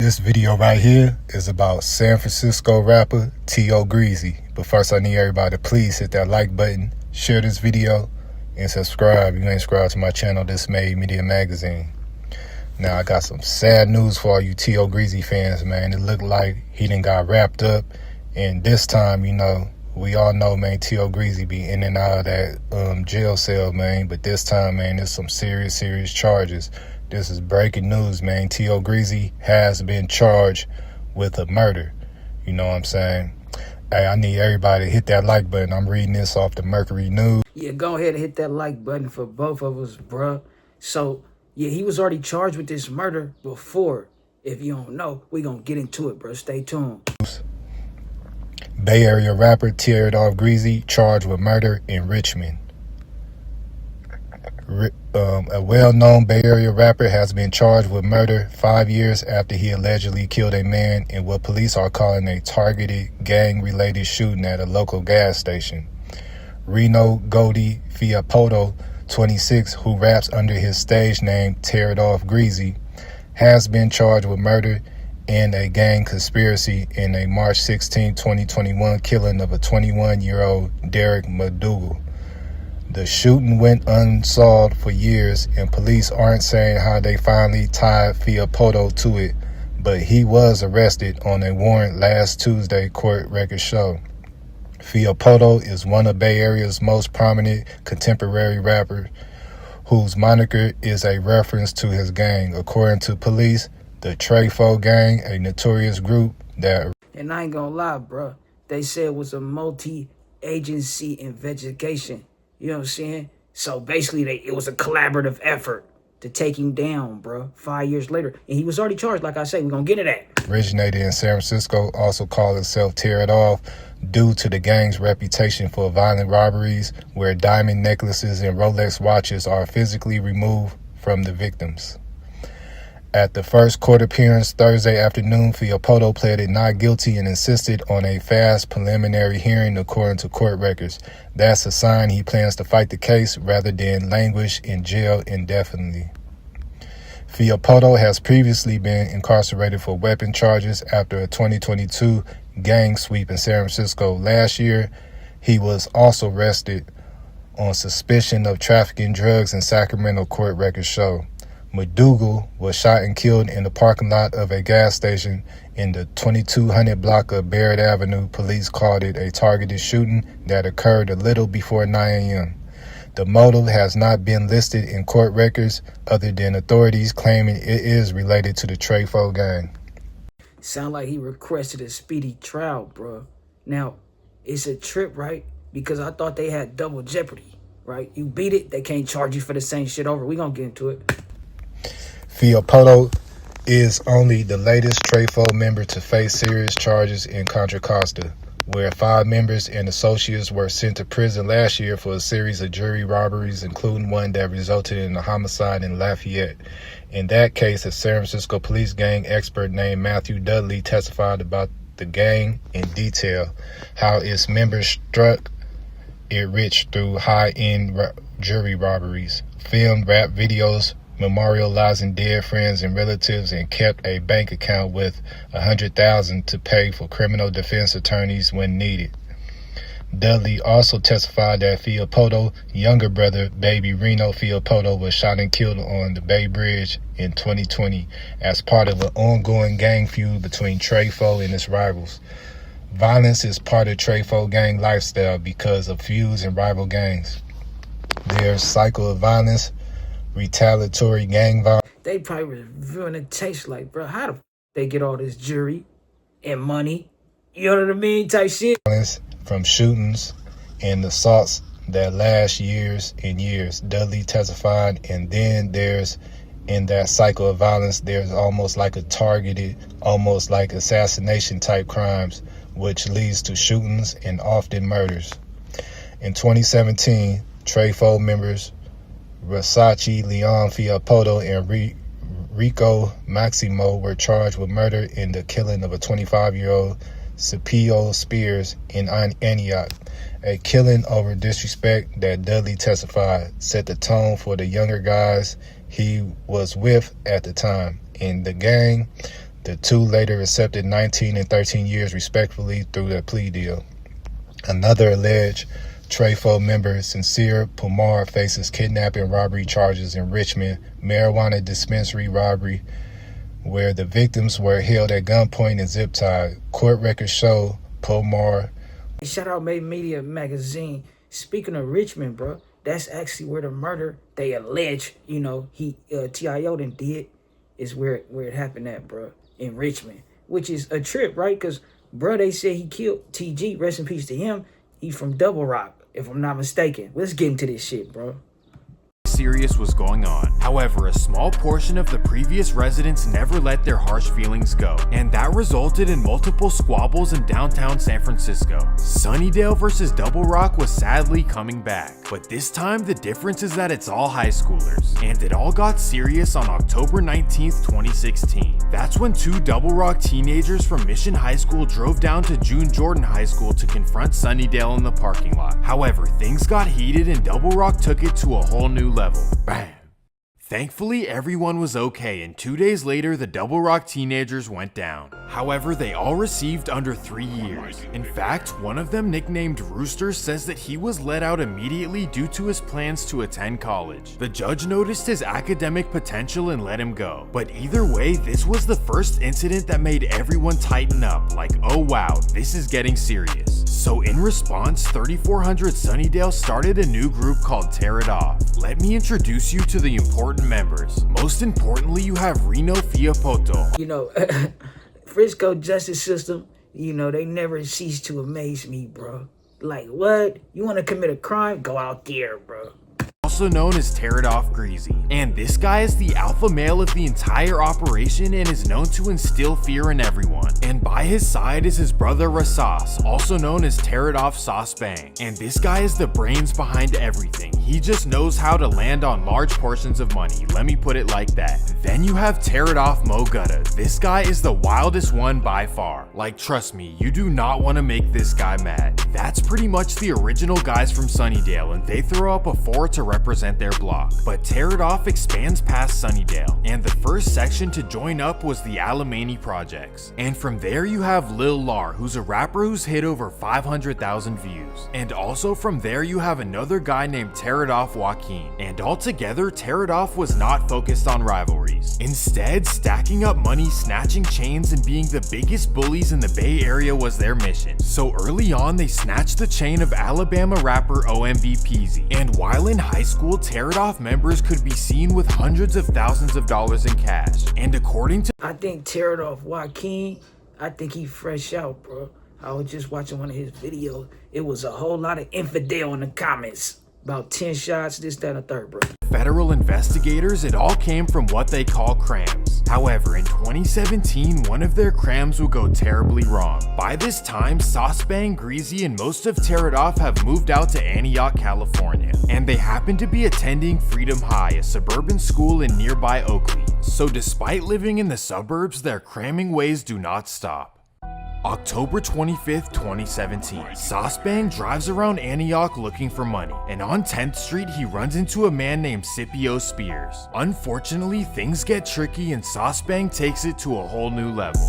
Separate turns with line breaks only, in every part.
This video right here is about San Francisco rapper Tio Grezy. But first I need everybody to please hit that like button, share this video, and subscribe. If you ain't subscribed to my channel, This Made Media Magazine. Now I got some sad news for all you Tio Grezy fans, man. It looked like he done got wrapped up, and this time, you know, we all know, man, Tio Grezy be in and out of that jail cell, man. But this time, man, there's some serious charges. This is breaking news, man. Tio Grezy has been charged with a murder. You know what I'm saying? Hey, I need everybody to hit that like button. I'm reading this off the Mercury News.
Yeah, go ahead and hit that like button for both of us, bruh. So, yeah, he was already charged with this murder before. If you don't know, we gonna get into it, bro. Stay tuned.
Bay Area rapper Tio Grezy charged with murder in Richmond. A well-known Bay Area rapper has been charged with murder 5 years after he allegedly killed a man in what police are calling a targeted gang-related shooting at a local gas station. Reno Goldie Fiapoto, 26, who raps under his stage name Tio Grezy, has been charged with murder and a gang conspiracy in a March 16, 2021 killing of a 21-year-old Derek McDougal. The shooting went unsolved for years, and police aren't saying how they finally tied Fiapoto to it, but he was arrested on a warrant last Tuesday, court records show. Fiapoto is one of Bay Area's most prominent contemporary rappers, whose moniker is a reference to his gang. According to police, the Trefo Gang, a notorious group that...
And I ain't gonna lie, bro. They said it was a multi-agency investigation. You know what I'm saying? So basically, it was a collaborative effort to take him down, bro. 5 years later. And he was already charged, like I say. We're going to get into that.
Originated in San Francisco, also called itself Tear It Off, due to the gang's reputation for violent robberies, where diamond necklaces and Rolex watches are physically removed from the victims. At the first court appearance Thursday afternoon, Fiapoto pleaded not guilty and insisted on a fast preliminary hearing, according to court records. That's a sign he plans to fight the case rather than languish in jail indefinitely. Fiapoto has previously been incarcerated for weapon charges after a 2022 gang sweep in San Francisco. Last year, he was also arrested on suspicion of trafficking drugs in Sacramento, court records show. McDougal was shot and killed in the parking lot of a gas station in the 2200 block of Barrett Avenue. Police called it a targeted shooting that occurred a little before 9 a.m. The motive has not been listed in court records, other than authorities claiming it is related to the Trefo Gang.
Sound like he requested a speedy trial, bro. Now, it's a trip, right? Because I thought they had double jeopardy, right? You beat it, they can't charge you for the same shit over. We gonna get into it.
Fiapoto is only the latest Trefo member to face serious charges in Contra Costa, where 5 members and associates were sent to prison last year for a series of jury robberies, including one that resulted in a homicide in Lafayette. In that case, a San Francisco police gang expert named Matthew Dudley testified about the gang in detail, how its members struck it rich through high-end jury robberies, filmed rap videos memorializing dead friends and relatives, and kept a bank account with $100,000 to pay for criminal defense attorneys when needed. Dudley also testified that Fiapoto's younger brother, baby Reno Fiapoto, was shot and killed on the Bay Bridge in 2020 as part of an ongoing gang feud between Trefo and its rivals. Violence is part of Trefo gang lifestyle because of feuds and rival gangs. There's cycle of violence, retaliatory gang violence.
They probably was viewing the taste like, bro, how the f they get all this jury and money? You know what I mean? Type shit.
From shootings and assaults that last years and years, Dudley testified. And then in that cycle of violence, there's almost like a targeted, almost like assassination type crimes, which leads to shootings and often murders. In 2017, Trefo members Versace, Leon Fiapoto, and Rico Maximo were charged with murder in the killing of a 25-year-old Scipio Spears in Antioch. A killing over disrespect that Dudley testified set the tone for the younger guys he was with at the time. In the gang, The two later accepted 19 and 13 years respectively through their plea deal. Another alleged TREFO member, Sincere Pumar, faces kidnapping robbery charges in Richmond, marijuana dispensary robbery, where the victims were held at gunpoint and zip-tied. Court records show Pumar.
Shout out Made Media Magazine. Speaking of Richmond, bro, that's actually where the murder they allege, T.I.O. did, is where it happened at, bro, in Richmond, which is a trip, right? Because, bro, they said he killed T.G. Rest in peace to him. He's from Double Rock, if I'm not mistaken. Let's get into this shit, bro.
Serious was going on. However, a small portion of the previous residents never let their harsh feelings go, and that resulted in multiple squabbles in downtown San Francisco. Sunnydale versus Double Rock was sadly coming back, but this time the difference is that it's all high schoolers, and it all got serious on October 19th, 2016. That's when two Double Rock teenagers from Mission High School drove down to June Jordan High School to confront Sunnydale in the parking lot. However, things got heated and Double Rock took it to a whole new level. Bam! Thankfully, everyone was okay, and 2 days later, the Double Rock teenagers went down. However, they all received under 3 years. In fact, one of them, nicknamed Rooster, says that he was let out immediately due to his plans to attend college. The judge noticed his academic potential and let him go. But either way, this was the first incident that made everyone tighten up, like, oh wow, this is getting serious. So in response, 3400 Sunnydale started a new group called Tear It Off. Let me introduce you to the important members. Most importantly, you have Reno Fiapoto.
Frisco justice system, they never cease to amaze me, bro. Like, what? You want to commit a crime? Go out there, bro.
Also known as Tear It Off Greezy. And this guy is the alpha male of the entire operation and is known to instill fear in everyone. And by his side is his brother Rasas, also known as Tear It Off Sauce Bang. And this guy is the brains behind everything. He just knows how to land on large portions of money, let me put it like that. Then you have Tear It Off Mo Gutta. This guy is the wildest one by far. Like, trust me, you do not want to make this guy mad. That's pretty much the original guys from Sunnydale, and they throw up a 4 to represent their block. But Tear It Off expands past Sunnydale, and the first section to join up was the Alamany Projects. And from there you have Lil Lar, who's a rapper who's hit over 500,000 views. And also from there you have another guy named Tear It Off Joaquin. And altogether, Tear It Off was not focused on rivalries. Instead, stacking up money, snatching chains, and being the biggest bullies in the Bay Area was their mission. So early on, they snatched the chain of Alabama rapper OMB Peasy. And while in high school, Tear It Off members could be seen with hundreds of thousands of dollars in cash. And according to
I think Tear It Off Joaquin, I think he fresh out, bro. I was just watching one of his videos. It was a whole lot of infidel in the comments. About 10 shots, this, that, and the third, bro.
Federal investigators, it all came from what they call crams. However, in 2017, one of their crams would go terribly wrong. By this time, Sauce Bang, Greezy, and most of Tear It Off have moved out to Antioch, California. And they happen to be attending Freedom High, a suburban school in nearby Oakley. So despite living in the suburbs, their cramming ways do not stop. October 25th, 2017, Sauce Bang drives around Antioch looking for money, and on 10th Street he runs into a man named Scipio Spears. Unfortunately, things get tricky and Sauce Bang takes it to a whole new level.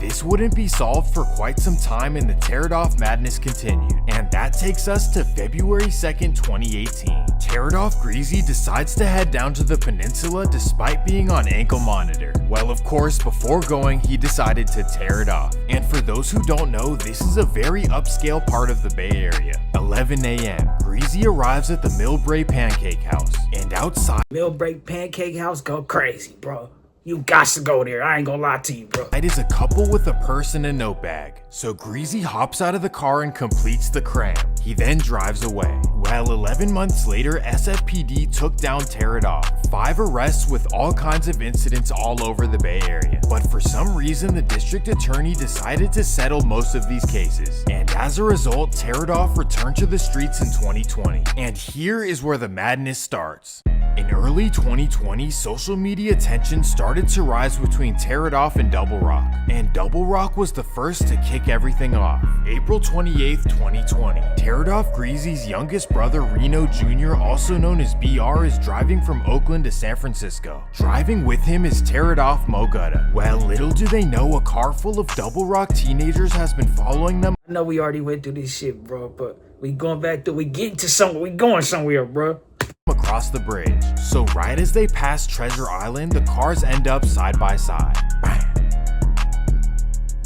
This wouldn't be solved for quite some time and the Tear It Off madness continued, and that takes us to February 2nd, 2018. Tear It Off Greezy decides to head down to the peninsula despite being on ankle monitor. Well, of course, before going, he decided to tear it off. And for those who don't know, this is a very upscale part of the Bay Area. 11 a.m. Greezy arrives at the Millbrae Pancake House, and outside
Millbrae Pancake House go crazy, bro. You got to go there. I ain't gonna lie to you, bro.
it is a couple with a purse and a note bag. So Greezy hops out of the car and completes the cram. He then drives away. Well, 11 months later, SFPD took down Tear It Off. 5 arrests with all kinds of incidents all over the Bay Area. But for some reason, the district attorney decided to settle most of these cases. And as a result, Tear It Off returned to the streets in 2020. And here is where the madness starts. In early 2020, social media tension started to rise between Tear It Off and Double Rock, and Double Rock was the first to kick everything off. April 28th, 2020, Tear It Off Greezy's youngest brother Reno Jr., also known as BR, is driving from Oakland to San Francisco. Driving with him is Tear It Off Mo Gutta. Well, little do they know, a car full of Double Rock teenagers has been following them.
I know we already went through this shit, bro, but we going back to, we getting to somewhere, we going somewhere, bro.
Across the bridge. So right as they pass Treasure Island, the cars end up side by side. Bam.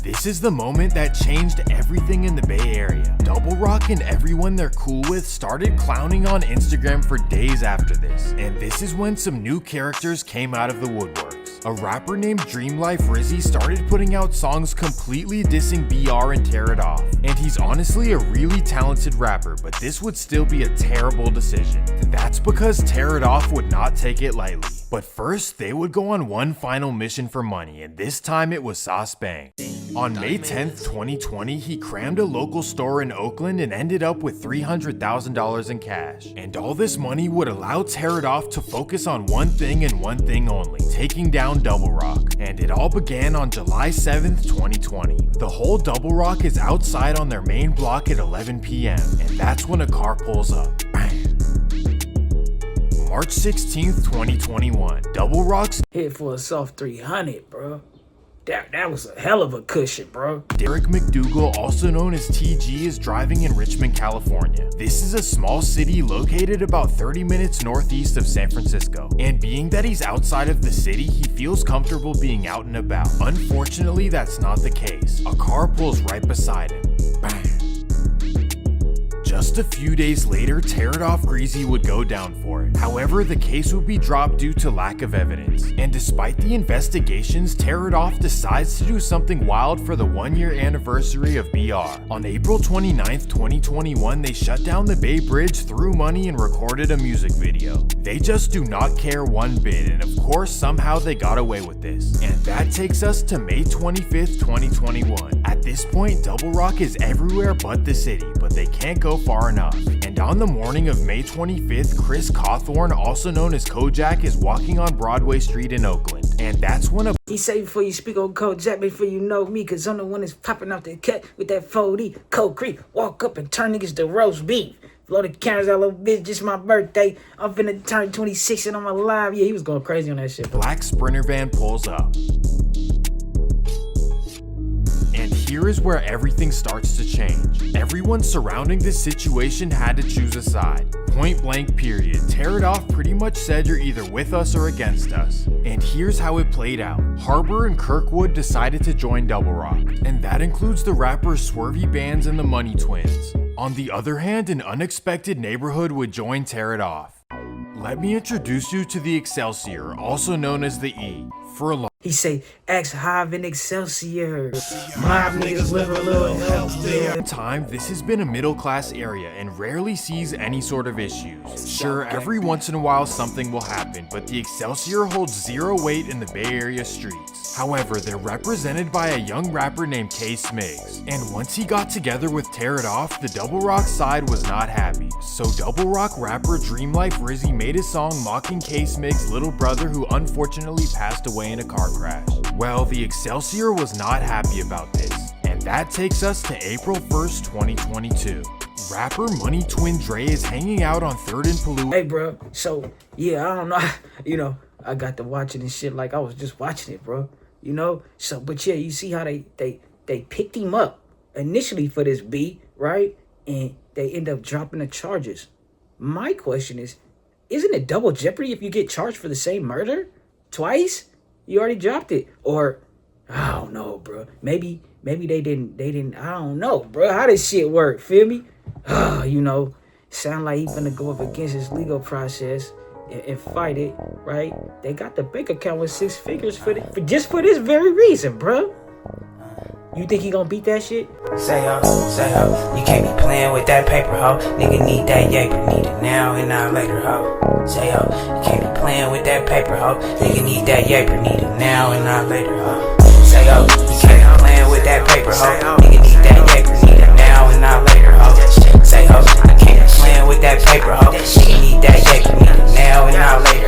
This is the moment that changed everything in the Bay Area. Double Rock and everyone they're cool with started clowning on Instagram for days after this, and this is when some new characters came out of the woodworks. A rapper named W.I.G started putting out songs completely dissing BR and Tear It Off, and he's honestly a really talented rapper, but this would still be a terrible decision. That's because Tear It Off would not take it lightly. But first, they would go on one final mission for money, and this time it was Sauce Bang. On May 10th, 2020, he crammed a local store in Oakland and ended up with $300,000 in cash. And all this money would allow Tear It Off to focus on one thing and one thing only, taking down Double Rock. And it all began on July 7th, 2020. The whole Double Rock is outside on their main block at 11 p.m. and that's when a car pulls up. Bam. March 16th, 2021, Double Rock's
Hit for a soft 300, bro. That was a hell of a cushion, bro.
Derek McDougal, also known as TG, is driving in Richmond, California. This is a small city located about 30 minutes northeast of San Francisco. And being that he's outside of the city, he feels comfortable being out and about. Unfortunately, that's not the case. A car pulls right beside him. Bam. Just a few days later, Tear It Off Greezy would go down for it. However, the case would be dropped due to lack of evidence. And despite the investigations, Tear It Off decides to do something wild for the 1-year anniversary of BR. On April 29th, 2021, they shut down the Bay Bridge, threw money, and recorded a music video. They just do not care one bit, and of course, somehow they got away with this. And that takes us to May 25th, 2021. At this point, Double Rock is everywhere but the city, but they can't go far enough. And on the morning of May 25th, Chris Cawthorn, also known as Kojak, is walking on Broadway Street in Oakland. And that's when
He say before you speak on Kojak, before you know me, cause I'm the one that's popping off the cut with that 4D, Cold Creek, walk up and turn niggas to roast beef. Blow the cameras out, little bitch, just my birthday. I'm finna turn 26 and I'm alive. Yeah, he was going crazy on that shit.
Black Sprinter van pulls up. And here is where everything starts to change. Everyone surrounding this situation had to choose a side. Point blank period. Tear It Off pretty much said you're either with us or against us. And here's how it played out. Harbor and Kirkwood decided to join Double Rock, and that includes the rappers Swervy Bands and the Money Twins. On the other hand, an unexpected neighborhood would join Tear It Off. Let me introduce you to the Excelsior, also known as the E. For a long
He say, X Hive and Excelsior. My niggas live a little healthier.
time, this has been a middle-class area and rarely sees any sort of issues. Sure, every once in a while something will happen, but the Excelsior holds zero weight in the Bay Area streets. However, they're represented by a young rapper named K Smigs, and once he got together with Tear It Off, the Double Rock side was not happy. So Double Rock rapper W.I.G made a song mocking K Smigs' little brother who unfortunately passed away in a car crash. Well, the Excelsior was not happy about this, and that takes us to April 1st, 2022. Rapper Money Twin Dre is hanging out on 3rd and Palooza.
Hey, bro. So, yeah, I don't know. I got to watching this shit like I was just watching it, bro. So, but yeah, you see how they picked him up initially for this beat, right? And they end up dropping the charges. My question is, isn't it double jeopardy if you get charged for the same murder twice? You already dropped it. Or, I don't know, bro. Maybe they didn't, I don't know, bro. How this shit work, feel me? Sound like he finna go up against his legal process and fight it, right? They got the bank account with 6 figures for this very reason, bro. You think he gonna beat that shit?
Say ho, you can't be playing with that paper, ho. Nigga need that yaper, need it now and not later, ho. Say ho, you can't be playing with that paper, ho. Nigga need that yaper, need it now and not later, ho. Say ho, you can't be playing with that paper, ho. Nigga need that yaper, need it now and not later, ho. Say ho, I can't be playing with that paper, ho. Nigga need that yaper, need it now and not later.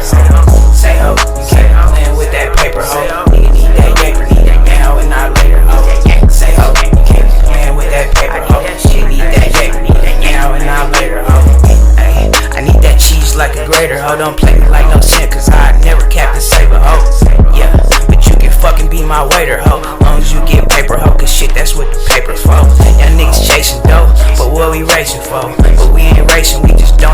ho, you can't be playing with that paper, ho. Nigga need that paper, need it now and not later, ho. Say ho, you can't be playing with that paper, ho. She need that paper, need it now and not later, ho. Ay, I need that cheese like a grater, ho. Don't play me like no sin, cause I never Captain Saber, ho. Yeah, but you can fucking be my waiter, ho. Long as you get paper, ho, cause shit, that's what the paper's for. Y'all niggas chasing dough, but what we racing for? But we ain't racing, we just don't